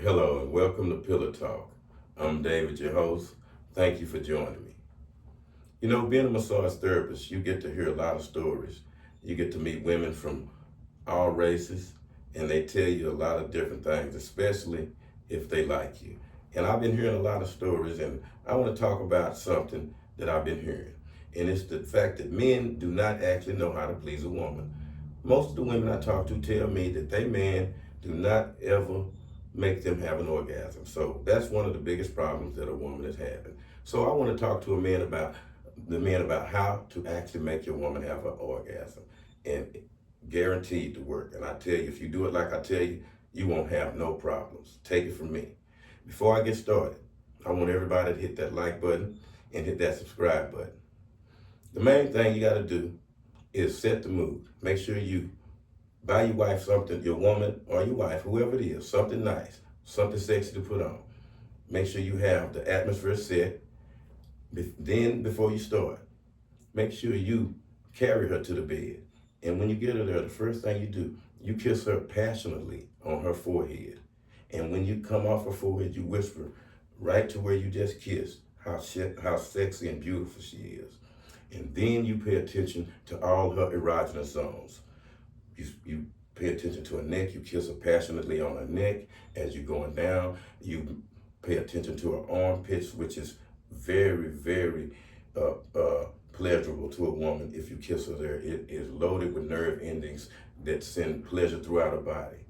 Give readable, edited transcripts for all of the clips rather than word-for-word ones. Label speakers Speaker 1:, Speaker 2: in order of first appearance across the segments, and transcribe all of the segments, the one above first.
Speaker 1: Hello and welcome to Pillow Talk. I'm David, your host. Thank you for joining me. You know, being a massage therapist, you get to hear a lot of stories. You get to meet women from all races, and they tell you a lot of different things, especially if they like you. And I've been hearing a lot of stories, and I want to talk about something that I've been hearing. And it's the fact that men do not actually know how to please a woman. Most of the women I talk to tell me that they men do not ever make them have an orgasm. So that's one of the biggest problems that a woman is having. So I want to talk to a man about how to actually make your woman have an orgasm, and guaranteed to work. And I tell you, if you do it like I tell you, you won't have no problems. Take it from me. Before I get started, I want everybody to hit that like button and hit that subscribe button. The main thing you got to do is set the mood. Make sure you buy your wife something, your woman or your wife, whoever it is, something nice, something sexy to put on. Make sure you have the atmosphere set. Then, before you start, make sure you carry her to the bed. And when you get her there, the first thing you do, you kiss her passionately on her forehead. And when you come off her forehead, you whisper right to where you just kissed how sexy and beautiful she is. And then you pay attention to all her erogenous zones. You pay attention to her neck. You kiss her passionately on her neck. As you're going down, you pay attention to her armpits, which is very, very pleasurable to a woman if you kiss her there. It is loaded with nerve endings that send pleasure throughout her body.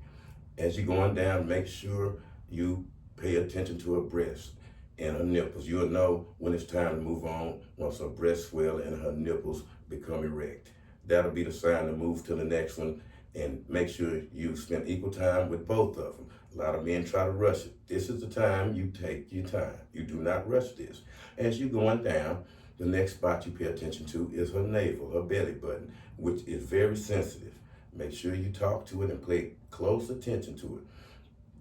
Speaker 1: As you're going down, make sure you pay attention to her breasts and her nipples. You'll know when it's time to move on once her breasts swell and her nipples become erect. That'll be the sign to move to the next one, and make sure you spend equal time with both of them. A lot of men try to rush it. This is the time you take your time. You do not rush this. As you're going down, the next spot you pay attention to is her navel, her belly button, which is very sensitive. Make sure you talk to it and pay close attention to it.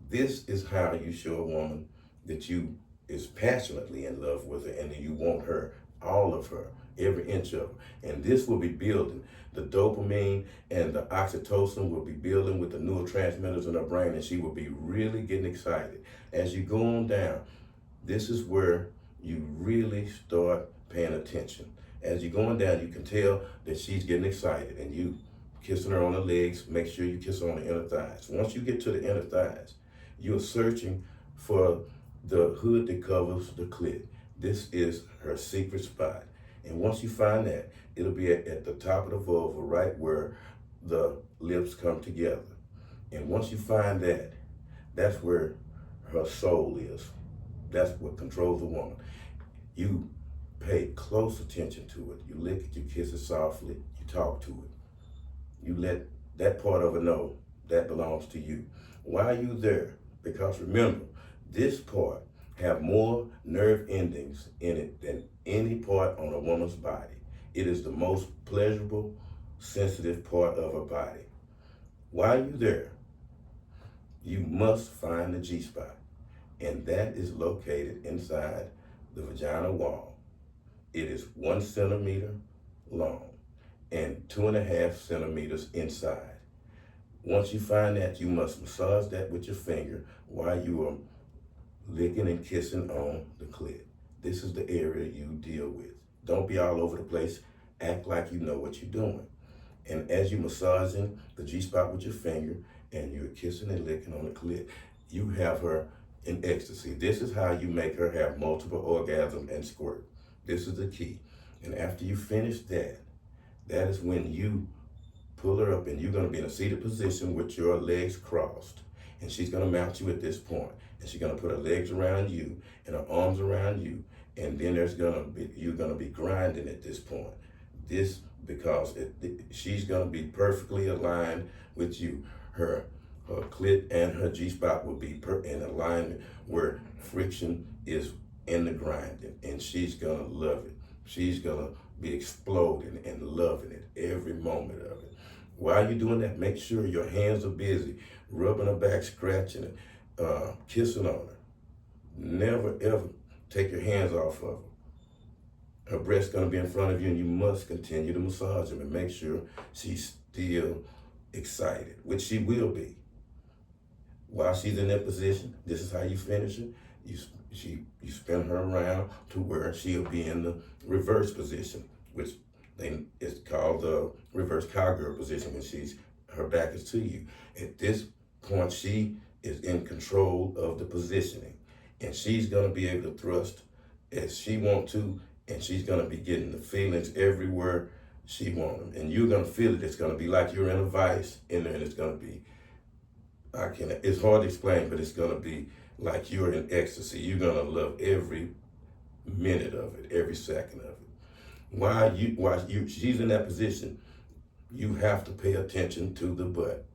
Speaker 1: This is how you show a woman that you is passionately in love with her and that you want her, all of her, every inch of her. And this will be building. The dopamine and the oxytocin will be building with the neurotransmitters in her brain, and she will be really getting excited. As you go on down, this is where you really start paying attention. As you're going down, you can tell that she's getting excited, and you kissing her on the legs. Make sure you kiss her on the inner thighs. Once you get to the inner thighs, you're searching for the hood that covers the clit. This is her secret spot. And once you find that, it'll be at the top of the vulva, right where the lips come together. And once you find that, that's where her soul is. That's what controls the woman. You pay close attention to it. You lick it, you kiss it softly, you talk to it. You let that part of her know that belongs to you. Why are you there? Because remember, this part have more nerve endings in it than any part on a woman's body. It is the most pleasurable, sensitive part of her body. While you're there, you must find the G-spot, and that is located inside the vagina wall. It is 1 centimeter long and 2.5 centimeters inside. Once you find that, you must massage that with your finger while you are licking and kissing on the clit. This is the area you deal with. Don't be all over the place. Act like you know what you're doing. And as you're massaging the G-spot with your finger and you're kissing and licking on the clit, you have her in ecstasy. This is how you make her have multiple orgasms and squirt. This is the key. And after you finish that, that is when you pull her up, and you're going to be in a seated position with your legs crossed. And she's going to mount you at this point. And she's going to put her legs around you and her arms around you. And then you're going to be grinding at this point. This, because she's going to be perfectly aligned with you. Her clit and her G-spot will be in alignment where friction is in the grinding. And she's going to love it. She's going to be exploding and loving it every moment of it. While you're doing that, make sure your hands are busy, rubbing her back, scratching it, kissing on her. Never, ever take your hands off of her. Her breast's gonna be in front of you, and you must continue to massage them and make sure she's still excited, which she will be. While she's in that position, this is how you finish it. You spin her around to where she'll be in the reverse position, which is called the reverse cowgirl position when her back is to you. At this point, she is in control of the positioning, and she's gonna be able to thrust as she wants to, and she's gonna be getting the feelings everywhere she wants them, and you're gonna feel it. It's gonna be like you're in a vice in there, and it's gonna be, it's hard to explain, but it's gonna be like you're in ecstasy. You're gonna love every minute of it, every second of it. While she's in that position, you have to pay attention to the butt.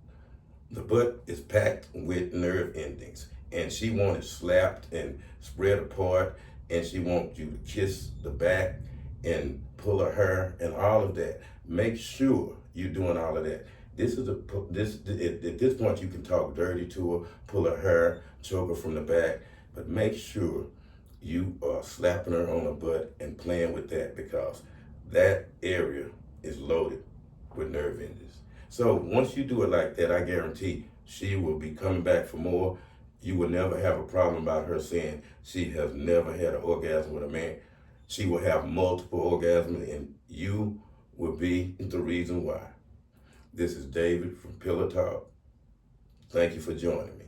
Speaker 1: The butt is packed with nerve endings, and she wants it slapped and spread apart, and she wants you to kiss the back and pull her hair and all of that. Make sure you're doing all of that. At this point you can talk dirty to her, pull her hair, choke her from the back, but make sure you are slapping her on the butt and playing with that, because that area is loaded with nerve endings. So once you do it like that, I guarantee she will be coming back for more. You will never have a problem about her saying she has never had an orgasm with a man. She will have multiple orgasms, and you will be the reason why. This is David from Pillow Talk. Thank you for joining me.